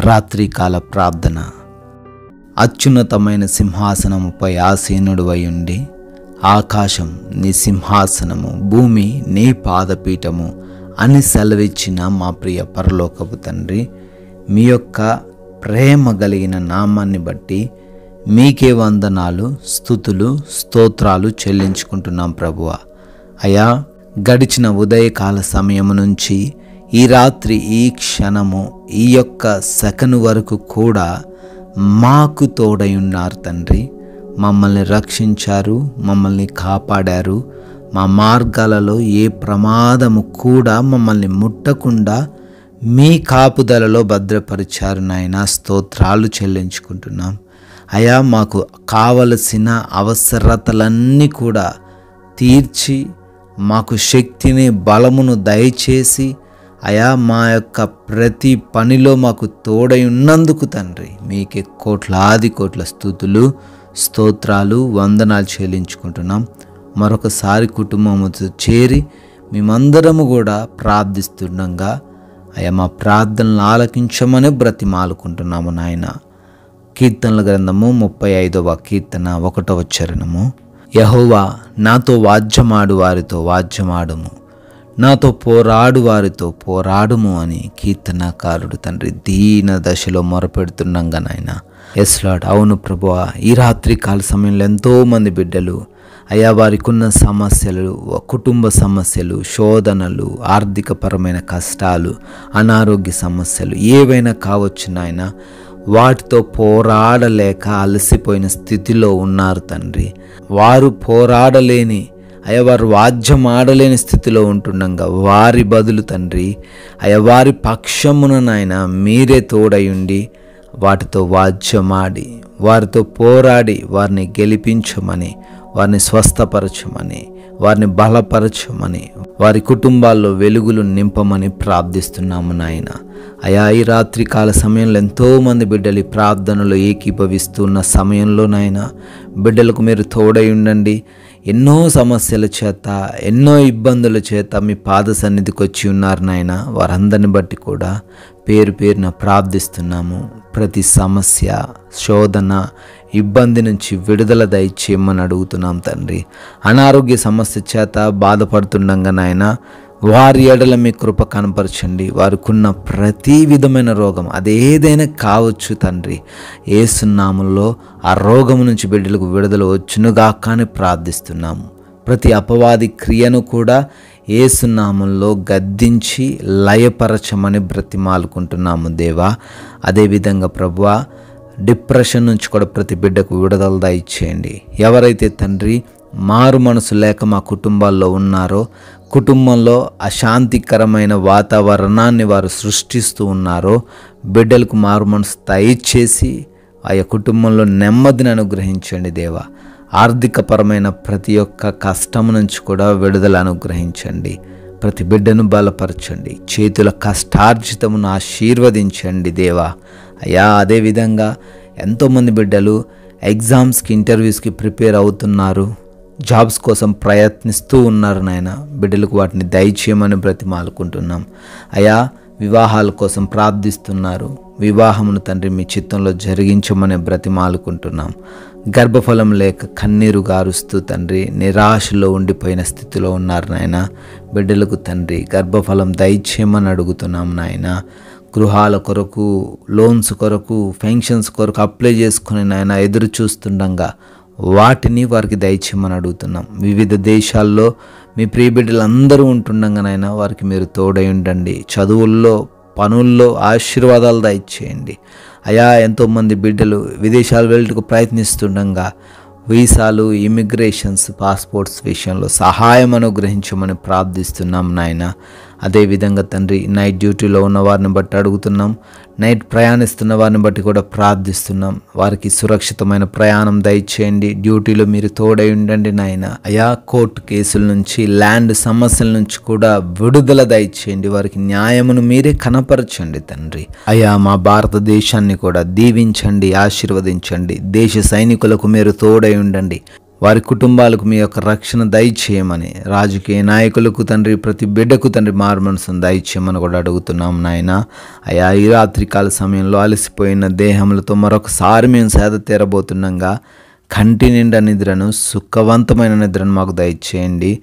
రాత్రికాల ప్రార్థన. అత్యున్నతమైన సింహాసనముపై ఆసీనుడివై ఉండి, ఆకాశం నీ సింహాసనము, భూమి నీ పాదపీఠము అని సెలవిచ్చిన మా ప్రియ పరలోకపు తండ్రి, మీ యొక్క ప్రేమ కలిగిన నామాన్ని బట్టి మీకే వందనాలు, స్తుతులు, స్తోత్రాలు చెల్లించుకుంటున్నాం ప్రభువా. అయా, గడిచిన ఉదయకాల సమయము నుంచి ఈ రాత్రి, ఈ క్షణము, ఈ యొక్క సెకను వరకు కూడా మాకు తోడై ఉన్నారు తండ్రి. మమ్మల్ని రక్షించారు, మమ్మల్ని కాపాడారు. మా మార్గాలలో ఏ ప్రమాదము కూడా మమ్మల్ని ముట్టకుండా మీ కాపుదలలో భద్రపరిచారు నాయనా. స్తోత్రాలు చెల్లించుకుంటున్నాం. అయా, మాకు కావలసిన అవసరతలన్నీ కూడా తీర్చి, మాకు శక్తిని, బలమును దయచేసి, అయా మా యొక్క ప్రతి పనిలో మాకు తోడై ఉన్నందుకు తండ్రి మీకే కోట్లాది కోట్ల స్తుతులు, స్తోత్రాలు, వందనాలు చెల్లించుకుంటున్నాం. మరొకసారి కుటుంబముతో చేరి మేమందరము కూడా ప్రార్థిస్తుండగా అయా మా ప్రార్థనలు ఆలకించమని బ్రతిమాలుకుంటున్నాము నాయన. కీర్తనల గ్రంథము 35వ కీర్తన 1వ చరణము. యెహోవా, నాతో వాద్యమాడు వారితో వాద్యమాడుము, నాతో పోరాడు వారితో పోరాడుము అని కీర్తనకారుడు తండ్రి దీన దశలో మొరపెడుతుండగా నాయన. ఎస్ లార్డ్, అవును ప్రభువా, ఈ రాత్రి కాల సమయంలో ఎంతోమంది బిడ్డలు అయా వారికి ఉన్న సమస్యలు, కుటుంబ సమస్యలు, శోధనలు, ఆర్థికపరమైన కష్టాలు, అనారోగ్య సమస్యలు ఏవైనా కావచ్చు నాయన, వాటితో పోరాడలేక అలసిపోయిన స్థితిలో ఉన్నారు తండ్రి. వారు పోరాడలేని, అయ్యా వారు వాద్యం ఆడలేని స్థితిలో ఉంటుండగా వారి బదులు తండ్రి అయ్యా వారి పక్షమున నాయన మీరే తోడై ఉండి వాటితో వాద్యమాడి, వారితో పోరాడి వారిని గెలిపించమని, వారిని స్వస్థపరచమని, వారిని బలపరచమని, వారి కుటుంబాల్లో వెలుగులు నింపమని ప్రార్థిస్తున్నాము నాయన. అయా, ఈ రాత్రి కాల సమయంలో ఎంతోమంది బిడ్డలు ప్రార్థనలో ఏకీభవిస్తున్న సమయంలో నాయన, బిడ్డలకు మీరు తోడై ఉండండి. ఎన్నో సమస్యల చేత, ఎన్నో ఇబ్బందుల చేత మీ పాద సన్నిధికి వచ్చి ఉన్నారు నాయన. వారందరిని బట్టి కూడా పేరు పేరున ప్రార్థిస్తున్నాము. ప్రతి సమస్య, శోధన, ఇబ్బంది నుంచి విడుదల దయచేయమని అడుగుతున్నాం తండ్రి. అనారోగ్య సమస్య చేత బాధపడుతుండగా నాయన, వారి ఎడల మీ కృప కనపరచండి. వారికున్న ప్రతి విధమైన రోగం అదేదైనా కావచ్చు తండ్రి, యేసు నామములో ఆ రోగం నుంచి బిడ్డలకు విడుదల వచ్చునుగాక అని ప్రార్థిస్తున్నాము. ప్రతి అపవాది క్రియను కూడా యేసు నామములో గద్దించి లయపరచమని బ్రతిమాలుకుంటున్నాము దేవా. అదేవిధంగా ప్రభువా, డిప్రెషన్ నుంచి కూడా ప్రతి బిడ్డకు విడుదల దయచేయండి. ఎవరైతే తండ్రి మారు మనసు లేక మా కుటుంబాల్లో ఉన్నారో, కుటుంబంలో అశాంతికరమైన వాతావరణాన్ని వారు సృష్టిస్తూ ఉన్నారో, బిడ్డలకు మారు మనసు దయచేసి ఆయా కుటుంబంలో నెమ్మదిని అనుగ్రహించండి దేవా. ఆర్థికపరమైన ప్రతి ఒక్క కష్టం నుంచి కూడా విడుదల అనుగ్రహించండి. ప్రతి బిడ్డను బలపరచండి. చేతుల కష్టార్జితమును ఆశీర్వదించండి దేవా. అయ్యా, అదేవిధంగా ఎంతోమంది బిడ్డలు ఎగ్జామ్స్కి, ఇంటర్వ్యూస్కి ప్రిపేర్ అవుతున్నారు, జాబ్స్ కోసం ప్రయత్నిస్తూ ఉన్నారు నాయన. బిడ్డలకు వాటిని దయచేయమని బ్రతిమాలుకుంటున్నాం. అయా, వివాహాల కోసం ప్రార్థిస్తున్నారు. వివాహమును తండ్రి మీ చిత్తంలో జరిగించమని బ్రతిమాలుకుంటున్నాం. గర్భఫలం లేక కన్నీరు గారుస్తూ తండ్రి నిరాశలో ఉండిపోయిన స్థితిలో ఉన్నారు నాయన. బిడ్డలకు తండ్రి గర్భఫలం దయచేయమని అడుగుతున్నాం నాయన. గృహాల కొరకు, లోన్స్ కొరకు, పెన్షన్స్ కొరకు అప్లై చేసుకుని నాయన ఎదురు చూస్తుండగా వాటిని వారికి దయచేయమని అడుగుతున్నాం. వివిధ దేశాల్లో మీ ప్రియ బిడ్డలందరూ ఉంటుండగా నాయన వారికి మీరు తోడై ఉండండి. చదువుల్లో, పనుల్లో ఆశీర్వాదాలు దయచేయండి. అయా, ఎంతోమంది బిడ్డలు విదేశాలు వెళ్ళటకు ప్రయత్నిస్తుండగా వీసాలు, ఇమిగ్రేషన్స్, పాస్పోర్ట్స్ విషయంలో సహాయం అనుగ్రహించమని ప్రార్థిస్తున్నాం నాయన. అదేవిధంగా తండ్రి నైట్ డ్యూటీలో ఉన్న వారిని బట్టి అడుగుతున్నాం. నైట్ ప్రయాణిస్తున్న వారిని బట్టి కూడా ప్రార్థిస్తున్నాం. వారికి సురక్షితమైన ప్రయాణం దయచేయండి. డ్యూటీలో మీరు తోడై ఉండండి నాయన. అయా, కోర్టు కేసుల నుంచి, ల్యాండ్ సమస్యల నుంచి కూడా విడుదల దయచేయండి. వారికి న్యాయమును మీరే కనపరచండి తండ్రి. అయా, మా భారతదేశాన్ని కూడా దీవించండి, ఆశీర్వదించండి. దేశ సైనికులకు మీరు తోడై ఉండండి. వారి కుటుంబాలకు మీ యొక్క రక్షణ దయచేయమని, రాజకీయ నాయకులకు తండ్రి, ప్రతి బిడ్డకు తండ్రి మారు మనసును దయచేయమని కూడా అడుగుతున్నాం నాయన. అయా ఈ రాత్రికాల సమయంలో అలసిపోయిన దేహములతో మరొకసారి మేము సేద తీరబోతుండగా కంటి నిండా నిద్రను, సుఖవంతమైన నిద్రను మాకు దయచేయండి.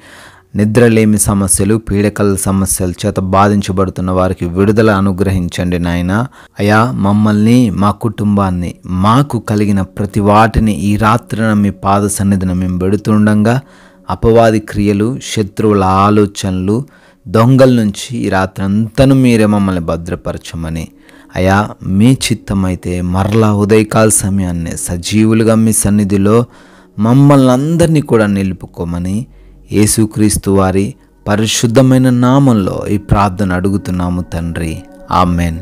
నిద్రలేమి సమస్యలు, పీడకల సమస్యల చేత బాధించబడుతున్న వారికి విడుదల అనుగ్రహించండి నాయన. అయా మమ్మల్ని, మా కుటుంబాన్ని, మాకు కలిగిన ప్రతి వాటిని ఈ రాత్రిన మీ పాద సన్నిధిని మేము పెడుతుండగా అపవాది క్రియలు, శత్రువుల ఆలోచనలు, దొంగల నుంచి ఈ రాత్రి అంతను మీరే మమ్మల్ని భద్రపరచమని, అయా మీ చిత్తమైతే మరలా ఉదయకాల సమయాన్ని సజీవులుగా మీ సన్నిధిలో మమ్మల్ని అందరినీ కూడా నిలుపుకోమని యేసుక్రీస్తు వారి పరిశుద్ధమైన నామంలో ఈ ప్రార్థన అడుగుతున్నాము తండ్రి. ఆమెన్.